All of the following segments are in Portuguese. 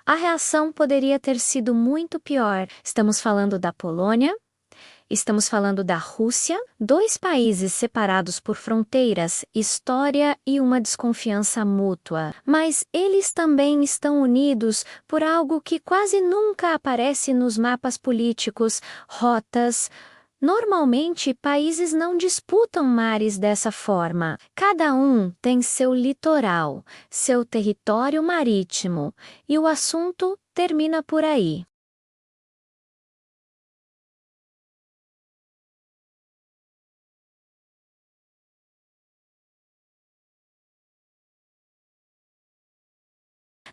A reação poderia ter sido muito pior. Estamos falando da Polônia, estamos falando da Rússia, dois países separados por fronteiras, história e uma desconfiança mútua. Mas eles também estão unidos por algo que quase nunca aparece nos mapas políticos: rotas. Normalmente, países não disputam mares dessa forma. Cada um tem seu litoral, seu território marítimo, e o assunto termina por aí.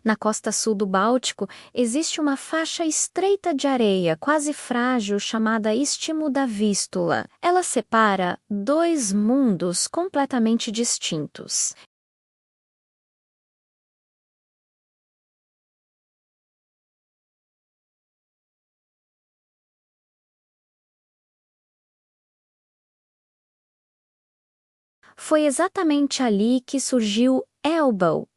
Na costa sul do Báltico, existe uma faixa estreita de areia, quase frágil, chamada Istmo da Vístula. Ela separa dois mundos completamente distintos. Foi exatamente ali que surgiu Elbał,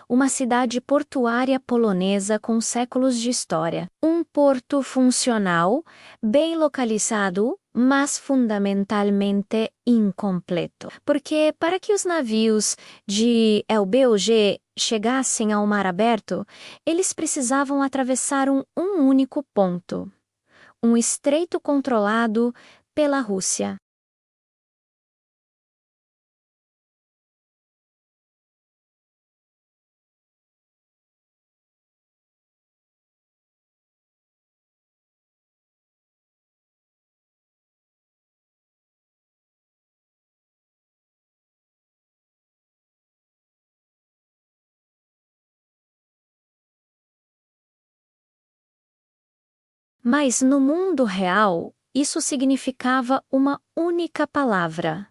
uma cidade portuária polonesa com séculos de história. Um porto funcional, bem localizado, mas fundamentalmente incompleto. Porque para que os navios de Elbał chegassem ao mar aberto, eles precisavam atravessar um único ponto, um estreito controlado pela Rússia. Mas no mundo real, isso significava uma única palavra: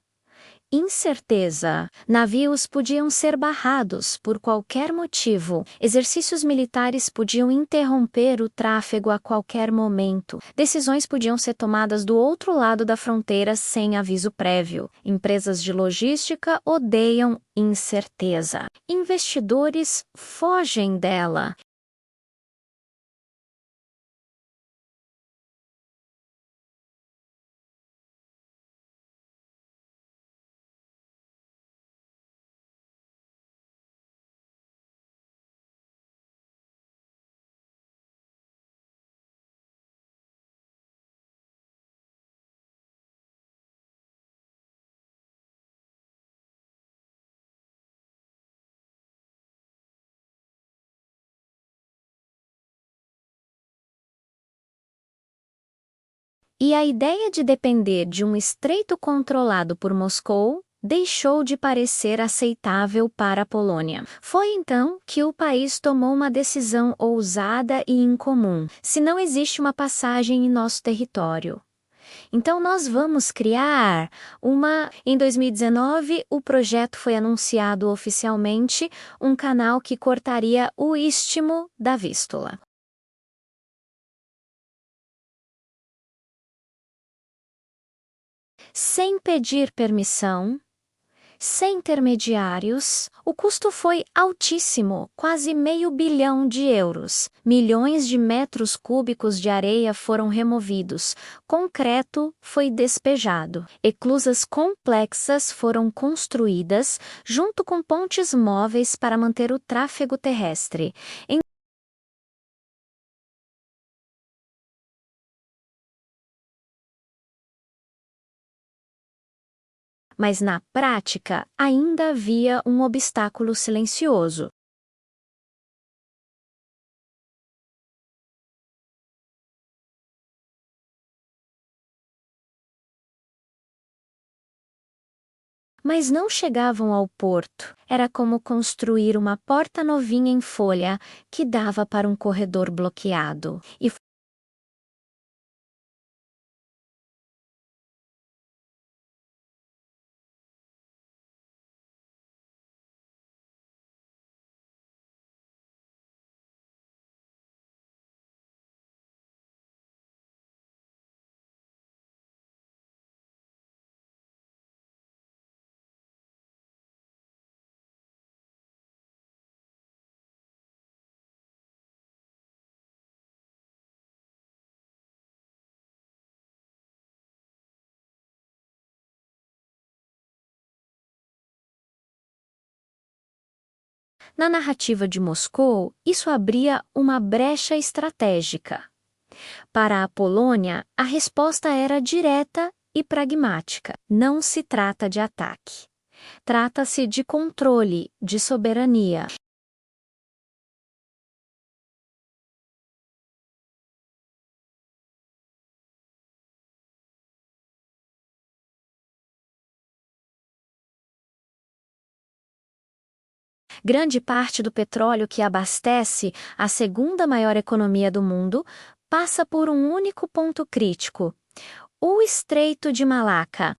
incerteza. Navios podiam ser barrados por qualquer motivo. Exercícios militares podiam interromper o tráfego a qualquer momento. Decisões podiam ser tomadas do outro lado da fronteira sem aviso prévio. Empresas de logística odeiam incerteza. Investidores fogem dela. E a ideia de depender de um estreito controlado por Moscou deixou de parecer aceitável para a Polônia. Foi então que o país tomou uma decisão ousada e incomum: se não existe uma passagem em nosso território, então nós vamos criar uma. Em 2019, o projeto foi anunciado oficialmente, um canal que cortaria o Istmo da Vístula. Sem pedir permissão, sem intermediários, o custo foi altíssimo, quase €500 milhões. Milhões de metros cúbicos de areia foram removidos, concreto foi despejado, eclusas complexas foram construídas, junto com pontes móveis para manter o tráfego terrestre. Mas na prática ainda havia um obstáculo silencioso. Mas não chegavam ao porto. Era como construir uma porta novinha em folha que dava para um corredor bloqueado. E Na narrativa de Moscou, isso abria uma brecha estratégica. Para a Polônia, a resposta era direta e pragmática. Não se trata de ataque. Trata-se de controle, de soberania. Grande parte do petróleo que abastece a segunda maior economia do mundo passa por um único ponto crítico: o Estreito de Malaca.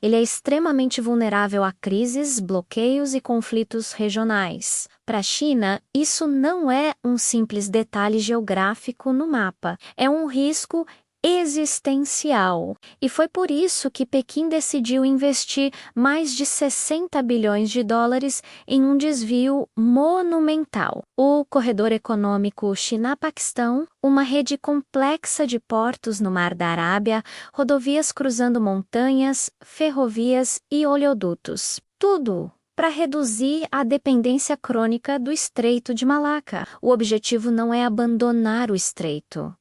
Ele é extremamente vulnerável a crises, bloqueios e conflitos regionais. Para a China, isso não é um simples detalhe geográfico no mapa, é um risco existencial. E foi por isso que Pequim decidiu investir mais de 60 bilhões de dólares em um desvio monumental. O Corredor Econômico China-Paquistão, uma rede complexa de portos no Mar da Arábia, rodovias cruzando montanhas, ferrovias e oleodutos. Tudo para reduzir a dependência crônica do Estreito de Malaca. O objetivo não é abandonar o estreito.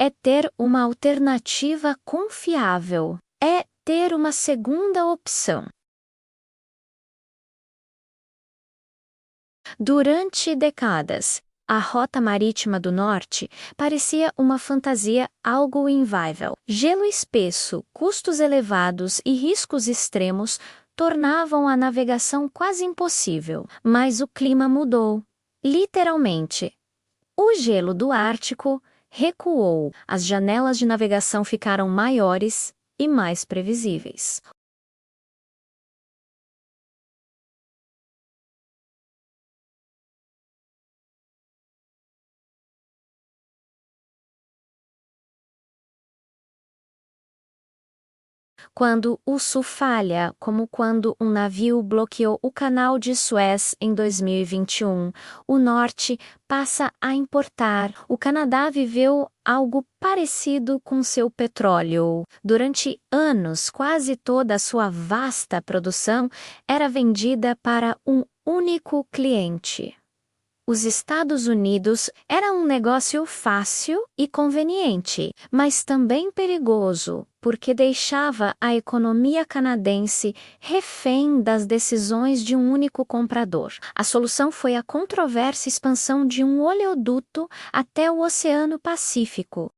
É ter uma alternativa confiável. É ter uma segunda opção. Durante décadas, a Rota Marítima do Norte parecia uma fantasia algo inviável. Gelo espesso, custos elevados e riscos extremos tornavam a navegação quase impossível. Mas o clima mudou. Literalmente. O gelo do Ártico recuou, as janelas de navegação ficaram maiores e mais previsíveis. Quando o sul falha, como quando um navio bloqueou o Canal de Suez em 2021, o norte passa a importar. O Canadá viveu algo parecido com seu petróleo. Durante anos, quase toda a sua vasta produção era vendida para um único cliente. Os Estados Unidos era um negócio fácil e conveniente, mas também perigoso, porque deixava a economia canadense refém das decisões de um único comprador. A solução foi a controversa expansão de um oleoduto até o Oceano Pacífico.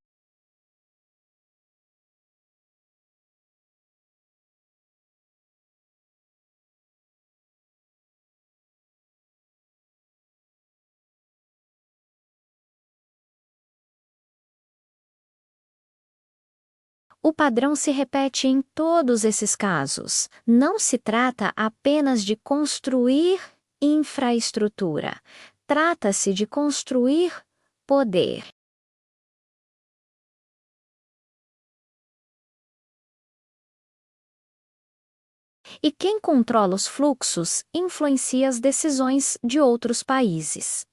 O padrão se repete em todos esses casos. Não se trata apenas de construir infraestrutura. Trata-se de construir poder. E quem controla os fluxos influencia as decisões de outros países.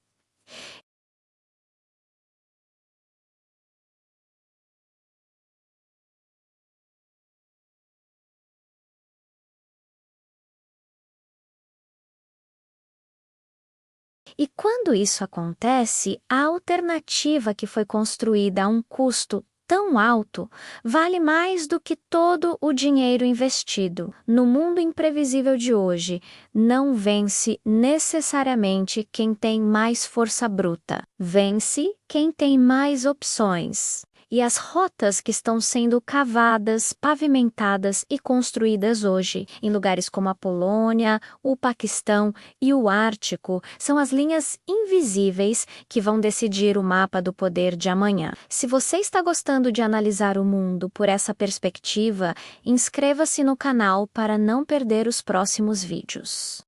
E quando isso acontece, a alternativa que foi construída a um custo tão alto vale mais do que todo o dinheiro investido. No mundo imprevisível de hoje, não vence necessariamente quem tem mais força bruta. Vence quem tem mais opções. E as rotas que estão sendo cavadas, pavimentadas e construídas hoje, em lugares como a Polônia, o Paquistão e o Ártico, são as linhas invisíveis que vão decidir o mapa do poder de amanhã. Se você está gostando de analisar o mundo por essa perspectiva, inscreva-se no canal para não perder os próximos vídeos.